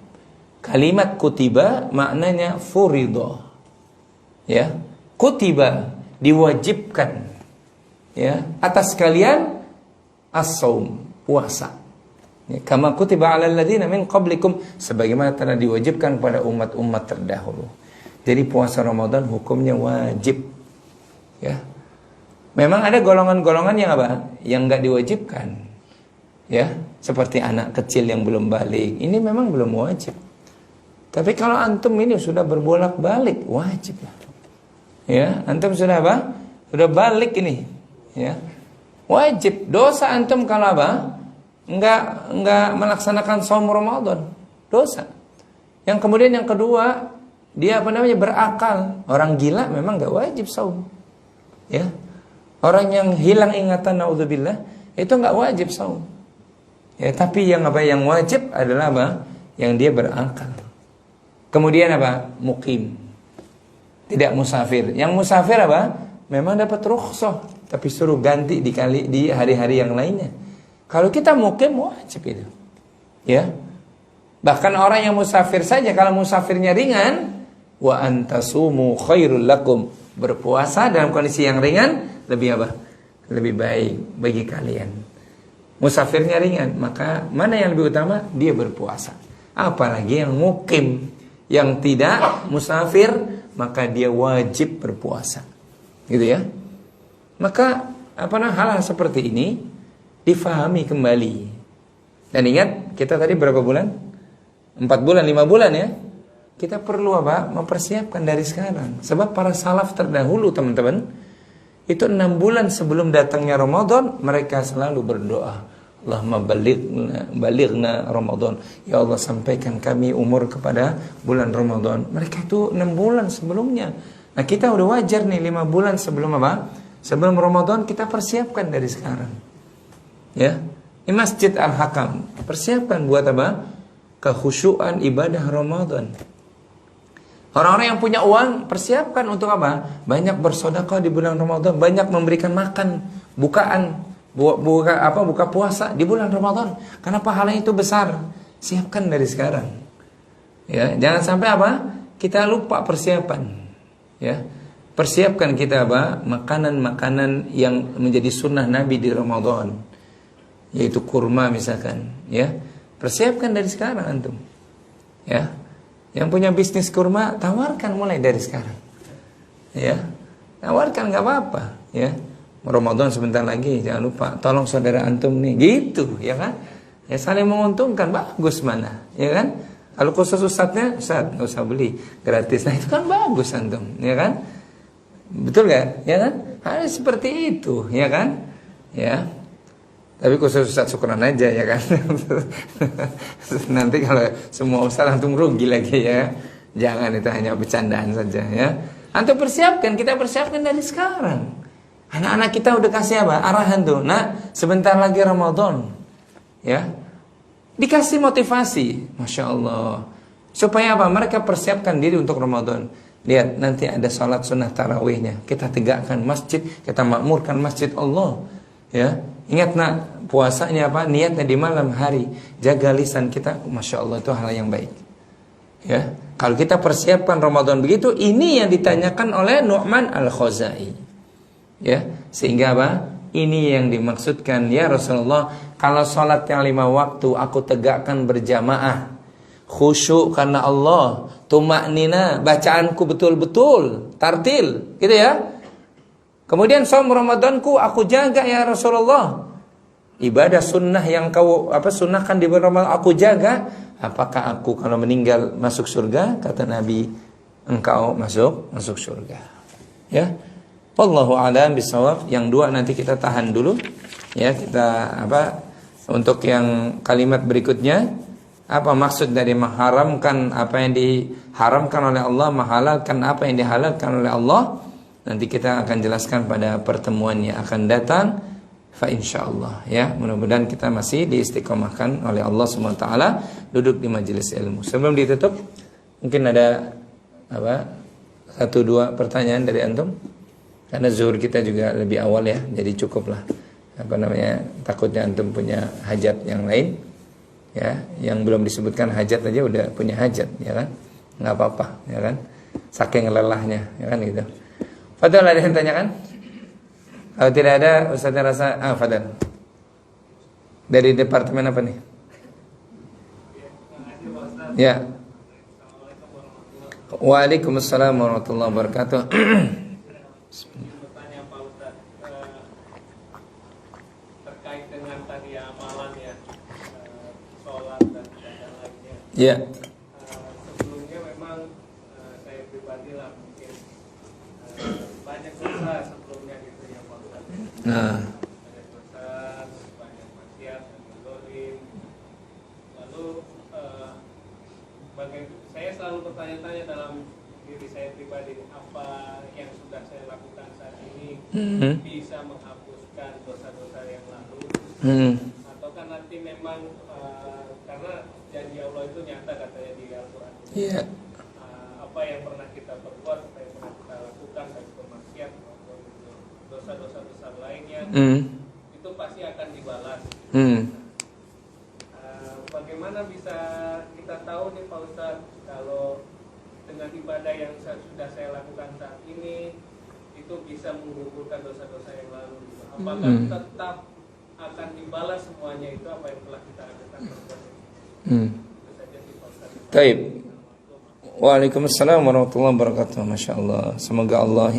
Kalimat kutiba maknanya furido. Ya, kutiba diwajibkan. Ya, atas kalian as-saum, puasa. Ya, kama kutiba 'alal ladzina min qablikum, sebagaimana telah diwajibkan kepada umat-umat terdahulu. Jadi puasa Ramadan hukumnya wajib. Ya. Memang ada golongan-golongan yang apa? Yang enggak diwajibkan. Ya, seperti anak kecil yang belum balik. Ini memang belum wajib. Tapi kalau antum ini sudah berbolak-balik, wajib lah. Ya, antum sudah apa? Sudah balik ini. Ya, wajib. Dosa antum kalau apa? Enggak melaksanakan saum Ramadan, dosa. Yang kemudian yang kedua, dia apa namanya? Berakal. Orang gila memang enggak wajib saum. Ya. Orang yang hilang ingatan, naudzubillah, itu enggak wajib saum. Ya, tapi yang apa? Yang wajib adalah apa? Yang dia berakal. Kemudian apa? Mukim. Tidak musafir. Yang musafir apa? Memang dapat rukhsah, tapi suruh ganti di hari-hari yang lainnya. Kalau kita mukim wajib itu. Ya. Bahkan orang yang musafir saja, kalau musafirnya ringan, wa antasumu khairul lakum, berpuasa dalam kondisi yang ringan lebih apa? Lebih baik bagi kalian. Musafirnya ringan, maka mana yang lebih utama? Dia berpuasa. Apalagi yang mukim, yang tidak musafir, maka dia wajib berpuasa. Gitu ya. Maka hal-hal seperti ini difahami kembali. Dan ingat, kita tadi berapa bulan? 4 bulan, 5 bulan ya. Kita perlu apa? Mempersiapkan dari sekarang. Sebab para salaf terdahulu teman-teman, itu 6 bulan sebelum datangnya Ramadan, mereka selalu berdoa, Allahumma balighna Ramadan. Ya Allah, sampaikan kami umur kepada bulan Ramadan. Mereka itu 6 bulan sebelumnya. Nah, kita udah wajar nih 5 bulan sebelum apa? Sebelum Ramadan kita persiapkan dari sekarang. Ya. Di Masjid Al-Hakam, persiapkan buat apa? Kekhusyuan ibadah Ramadan. Orang-orang yang punya uang, persiapkan untuk apa? Banyak bersedekah di bulan Ramadan, banyak memberikan makan, buka puasa di bulan Ramadan. Karena pahalanya itu besar. Siapkan dari sekarang. Ya, jangan sampai apa? Kita lupa persiapan. Ya, persiapkan kita apa? Makanan-makanan yang menjadi sunnah Nabi di Ramadan, yaitu kurma misalkan. Ya, persiapkan dari sekarang antum. Ya, yang punya bisnis kurma, tawarkan mulai dari sekarang. Ya, tawarkan, nggak apa-apa. Ya, Ramadan sebentar lagi, jangan lupa. Tolong saudara antum nih, gitu, ya kan? Ya, saling menguntungkan, bagus mana, ya kan? Kalau khusus ustadznya, ustadz nggak usah beli, gratis. Nah itu kan bagus antum, ya kan? Betul gak? Ya kan? Harus seperti itu, ya kan? Ya. Tapi khusus ustadz syukuran aja, ya kan? Nanti kalau semua ustadz antum rugi lagi ya. Jangan, itu hanya bercandaan saja ya. Antum persiapkan, kita persiapkan dari sekarang. Anak-anak kita udah kasih apa? Arahan tuh. Nah, sebentar lagi Ramadan. Ya. Dikasih motivasi, Masya Allah. Supaya apa? Mereka persiapkan diri untuk Ramadan. Lihat, nanti ada salat sunnah tarawihnya. Kita tegakkan masjid, kita makmurkan masjid Allah. Ya, ingat nak, puasanya apa? Niatnya di malam hari. Jaga lisan kita, Masya Allah, itu hal yang baik. Ya, kalau kita persiapkan Ramadan begitu, ini yang ditanyakan oleh Nu'man Al-Khuzai. Ya, sehingga apa? Ini yang dimaksudkan, ya Rasulullah, kalau sholat yang 5 waktu aku tegakkan berjamaah, khusyuk karena Allah, tumaknina, bacaanku betul-betul, tartil, gitu ya. Kemudian saum Ramadanku aku jaga ya Rasulullah. Ibadah sunnah yang kau sunnahkan di bulan Ramadan aku jaga. Apakah aku kalau meninggal masuk surga? Kata Nabi, engkau masuk surga. Ya. Wallahu a'lam bishawab. Yang dua nanti kita tahan dulu. Ya, kita untuk yang kalimat berikutnya, apa maksud dari mengharamkan apa yang diharamkan oleh Allah, menghalalkan apa yang dihalalkan oleh Allah? nanti kita akan jelaskan pada pertemuan yang akan datang. Fa insyaallah ya, mudah-mudahan kita masih diistiqomahkan oleh Allah Subhanahu wa taala duduk di majelis ilmu. Sebelum ditutup, mungkin ada satu dua pertanyaan dari antum? Karena zuhur kita juga lebih awal ya, jadi cukuplah. Takutnya antum punya hajat yang lain ya, yang belum disebutkan hajat aja udah punya hajat ya kan? Nggak apa-apa ya kan? Saking lelahnya ya kan gitu. Fadal, ada yang tanyakan? Kalau tidak ada, Ustaznya rasa Fadal. Dari departemen apa nih? Ya. Waalaikumsalam warahmatullahi wabarakatuh. Bertanya Pak Ustaz, terkait dengan tadi amalan ya, sholat dan lainnya. Ya. Sebelumnya memang saya pribadi lah mungkin banyak dosa sebelumnya gitu ya Pak Ustaz. Nah. Banyak dosa, banyak maksiat, banyak dolim. Lalu saya selalu bertanya-tanya dalam diri saya pribadi, apa yang sudah saya lakukan saat ini bisa menghapuskan dosa-dosa yang lalu, ataukah nanti memang karena janji Allah itu nyata katanya di Al-Quran. Iya. Apa yang pernah kita perbuat, apa yang pernah kita lakukan, baik bermaksiat maupun dosa-dosa besar lainnya, itu pasti akan dibalas. Bagaimana bisa kita tahu nih Pak Ustadz, kalau dengan ibadah yang sudah saya lakukan saat ini itu bisa menggugurkan dosa-dosa yang lalu? Apakah tetap akan dibalas semuanya itu apa yang telah kita lakukan? Itu saja sih Pak Ustadz. Baik. Waalaikumsalam warahmatullahi wabarakatuh. Masya Allah. Semoga Allah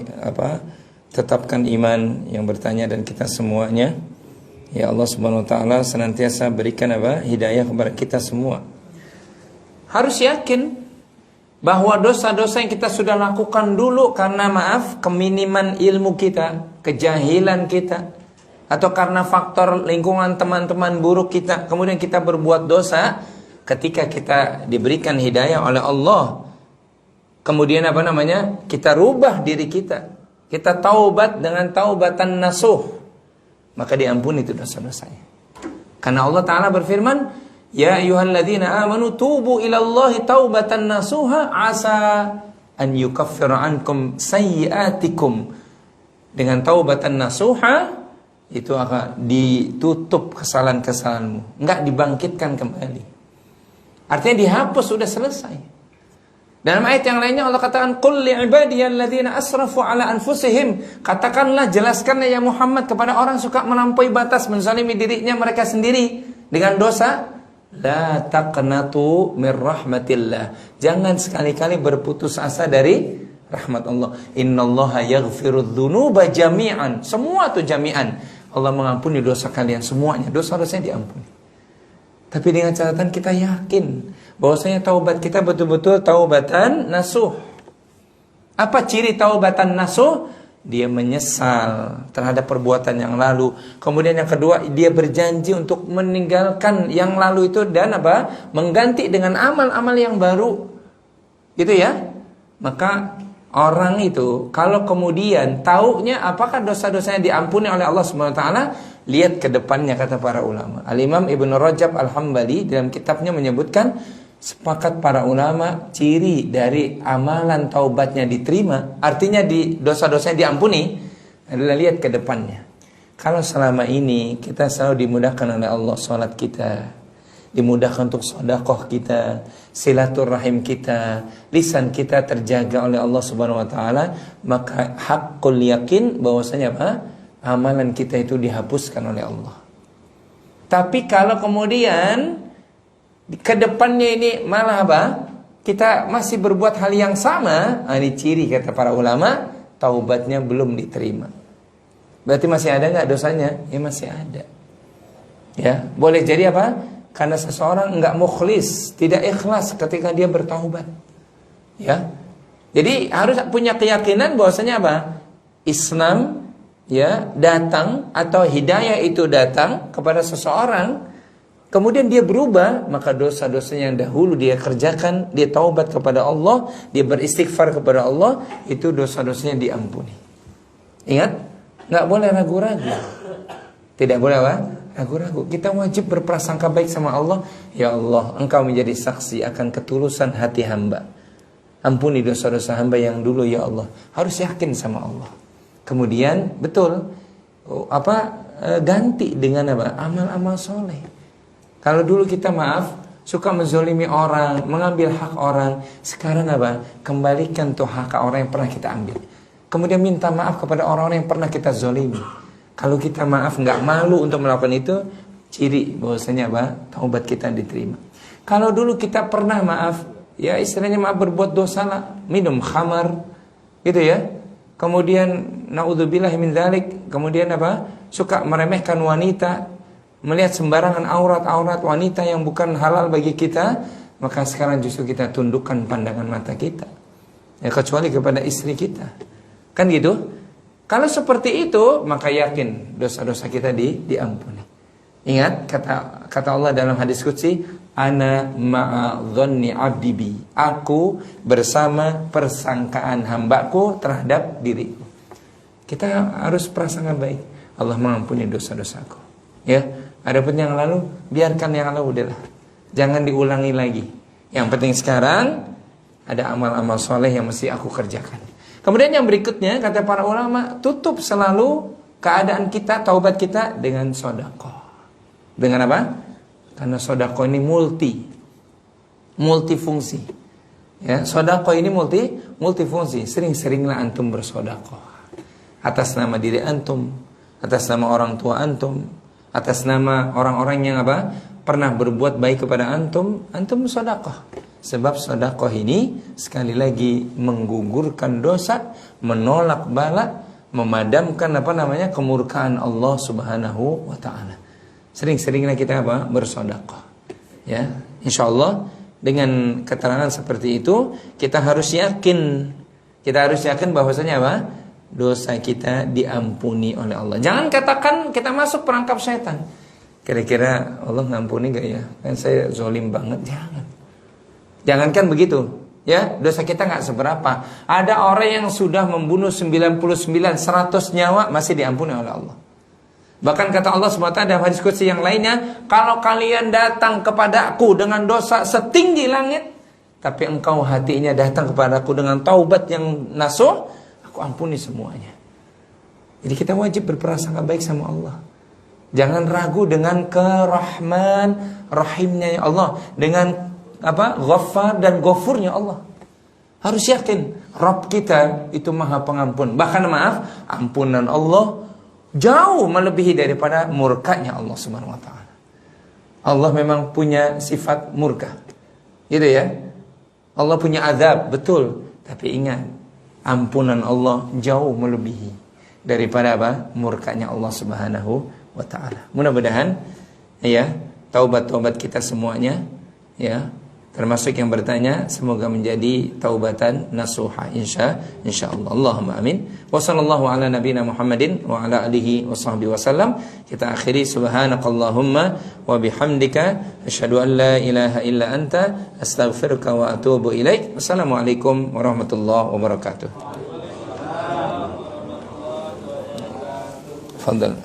tetapkan iman yang bertanya dan kita semuanya. Ya Allah Subhanahu wa taala senantiasa berikan hidayah kepada kita semua. Harus yakin bahwa dosa-dosa yang kita sudah lakukan dulu karena keminiman ilmu kita, kejahilan kita, atau karena faktor lingkungan teman-teman buruk kita, kemudian kita berbuat dosa, ketika kita diberikan hidayah oleh Allah, kemudian kita rubah diri kita, kita taubat dengan taubatan nasuh, maka diampuni itu dosa-dosanya. Karena Allah Ta'ala berfirman, ya ayyuhalladzina amanu tubu ilallahi taubatan nasuha asa an yukaffira ankum sayyiatikum. Dengan taubatan nasuha itu akan ditutup kesalahan-kesalahanmu, enggak dibangkitkan kembali. Artinya dihapus, sudah selesai. Dalam ayat yang lainnya Allah katakan, qul li'ibadiyalladzina asrafu ala anfusihim, katakanlah, jelaskanlah ya Muhammad kepada orang suka melampaui batas, menzalimi dirinya mereka sendiri dengan dosa, la taqnatu mir rahmatillah, jangan sekali-kali berputus asa dari rahmat Allah. Innallaha yaghfirudz dzunuba jami'an, semua itu jami'an. Allah mengampuni dosa kalian semuanya, dosa-dosanya diampuni. Tapi dengan catatan kita yakin bahwasanya taubat kita betul-betul taubatan nasuh. Apa ciri taubatan nasuh? Dia menyesal terhadap perbuatan yang lalu. Kemudian yang kedua, dia berjanji untuk meninggalkan yang lalu itu dan mengganti dengan amal-amal yang baru. Gitu ya. Maka orang itu kalau kemudian taunya apakah dosa-dosanya diampuni oleh Allah Subhanahu wa taala, lihat ke depannya, kata para ulama. Al-Imam Ibnu Rajab Al-Hambali dalam kitabnya menyebutkan, sepakat para ulama ciri dari amalan taubatnya diterima, artinya dosa-dosanya diampuni, adalah lihat ke depannya. Kalau selama ini kita selalu dimudahkan oleh Allah sholat kita, dimudahkan untuk sedekah kita, silaturahim kita, lisan kita terjaga oleh Allah Subhanahu wa taala, maka haqqul yakin bahwasanya amalan kita itu dihapuskan oleh Allah. Tapi kalau kemudian ke depannya ini malah kita masih berbuat hal yang sama, ini ciri kata para ulama, taubatnya belum diterima. Berarti masih ada nggak dosanya? Ya masih ada. Ya, boleh jadi karena seseorang nggak mukhlis, tidak ikhlas ketika dia bertaubat. Ya, jadi harus punya keyakinan bahwasanya Islam datang atau hidayah itu datang kepada seseorang, kemudian dia berubah, maka dosa-dosanya yang dahulu dia kerjakan, dia taubat kepada Allah, dia beristighfar kepada Allah, itu dosa-dosanya diampuni. Ingat, nggak boleh ragu-ragu. Tidak boleh apa? Ragu-ragu. Kita wajib berprasangka baik sama Allah. Ya Allah, Engkau menjadi saksi akan ketulusan hati hamba. Ampuni dosa-dosa hamba yang dulu ya Allah. Harus yakin sama Allah. Kemudian betul ganti dengan apa? Amal-amal soleh. Kalau dulu kita suka menzolimi orang, mengambil hak orang. Sekarang apa? Kembalikan tuh hak orang yang pernah kita ambil. Kemudian minta maaf kepada orang-orang yang pernah kita zolimi. Kalau kita maaf nggak malu untuk melakukan itu, ciri bahwasanya apa? Taubat kita diterima. Kalau dulu kita pernah ya istilahnya berbuat dosa lah, minum khamar, gitu ya. Kemudian naudzubillah min dzalik, kemudian suka meremehkan wanita, melihat sembarangan aurat wanita yang bukan halal bagi kita, maka sekarang justru kita tundukkan pandangan mata kita. Ya kecuali kepada istri kita. Kan gitu? Kalau seperti itu, maka yakin dosa-dosa kita diampuni. Ingat kata Allah dalam hadis qudsi, ana ma'a dhanni 'abdi bi. Aku bersama persangkaan hambaku terhadap diriku. Kita harus prasangka baik. Allah mengampuni dosa-dosaku. Ya, adapun yang lalu biarkan yang lalu udahlah. Jangan diulangi lagi. Yang penting sekarang ada amal-amal soleh yang mesti aku kerjakan. Kemudian yang berikutnya kata para ulama, tutup selalu keadaan kita, taubat kita dengan sedekah. Dengan apa? Karena sedekah ini multifungsi. Ya, sedekah ini multifungsi. Sering-seringlah antum bersedekah. Atas nama diri antum, atas nama orang tua antum, atas nama orang-orang yang pernah berbuat baik kepada antum sedekah. Sebab sedekah ini sekali lagi menggugurkan dosa, menolak bala, memadamkan kemurkaan Allah Subhanahu wa taala. Sering-seringlah kita bersedekah. Ya, insyaallah dengan keterangan seperti itu kita harus yakin bahwasanya dosa kita diampuni oleh Allah. Jangan katakan kita masuk perangkap setan. Kira-kira Allah ngampuni gak ya? Kan saya zolim banget. Jangankan begitu, ya, dosa kita nggak seberapa. Ada orang yang sudah membunuh 99, 100 nyawa masih diampuni oleh Allah. Bahkan kata Allah SWT dalam hadis qudsi yang lainnya, kalau kalian datang kepadaku dengan dosa setinggi langit, tapi engkau hatinya datang kepadaku dengan taubat yang nasuh, aku ampuni semuanya. Jadi kita wajib berprasangka baik sama Allah. Jangan ragu dengan kerahman rahimnya ya Allah, dengan Ghaffar dan Ghafurnya Allah. Harus yakin Rabb kita itu Maha Pengampun. Bahkan ampunan Allah jauh melebihi daripada murkanya Allah Subhanahu wa taala. Allah memang punya sifat murka. Gitu ya. Allah punya azab, betul. Tapi ingat, ampunan Allah jauh melebihi daripada murkanya Allah Subhanahu wa taala. Mudah-mudahan ya, taubat-taubat kita semuanya ya, termasuk yang bertanya, semoga menjadi taubatan nasuha insyaallah. Allahumma amin. Wa sallallahu ala nabiyina Muhammadin wa ala alihi wa sahbihi wasallam. Kita akhiri subhanakallahumma wa bihamdika asyhadu an la ilaha illa anta astaghfiruka wa atubu ilaik. Wassalamualaikum warahmatullahi wabarakatuh. Fadhal.